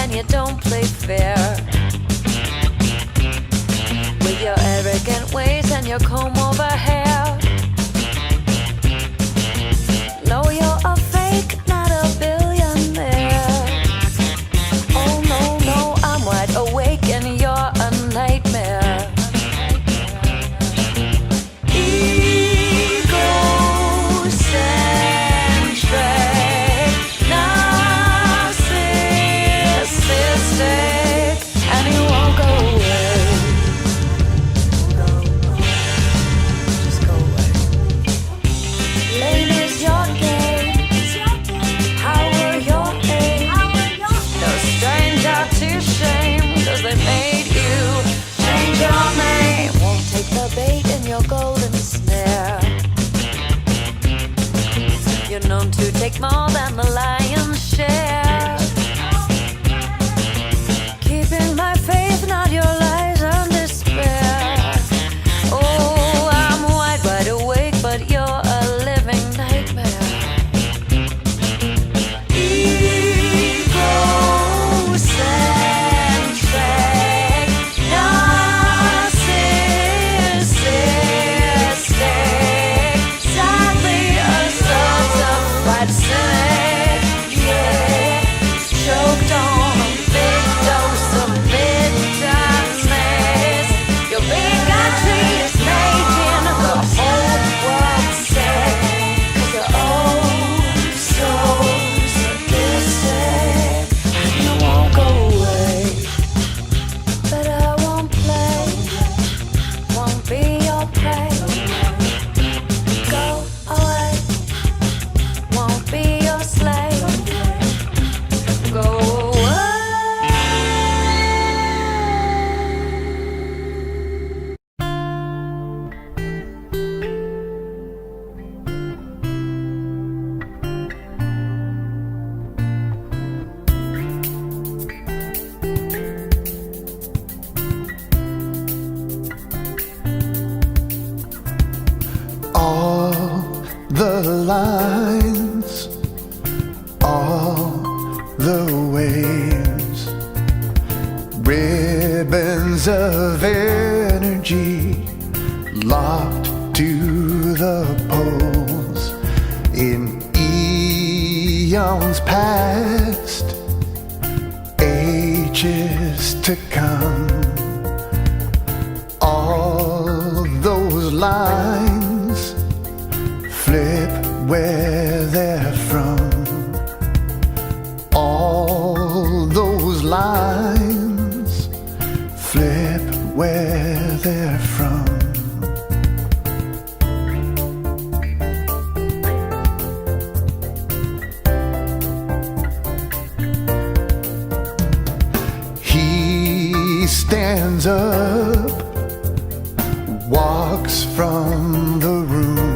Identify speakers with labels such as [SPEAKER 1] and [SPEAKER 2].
[SPEAKER 1] and you don't play fair. With your arrogant ways and your comb over hair. No, you're a fake, not a billionaire. Oh no, no, I'm wide awake and you're a nightmare. Egocentric, narcissistic, and you won't go away. Just go away. Lame is your game. How were your aim? No stranger to shame, 'cause they made you change your name. Won't take the bait in your golden snare. You're known to take more than the lion's share. Keeping my faith, not your lies and despair. Oh, I'm wide awake, but you're a living nightmare. Egocentric, narcissistic, sadly a certified cynic, yeah. Choked on a big dose of bitterness. Your bigotry is making the whole world sick. 'Cause you're oh so sadistic, and you won't go away. But I won't play, won't be your prey. Go away, won't be your slave. Go away.
[SPEAKER 2] All the lines, all the waves, ribbons of energy locked to the poles in eons past, ages to come. All those lines flip where they're from. All those lines flip where they're from. He stands up, walks from the room,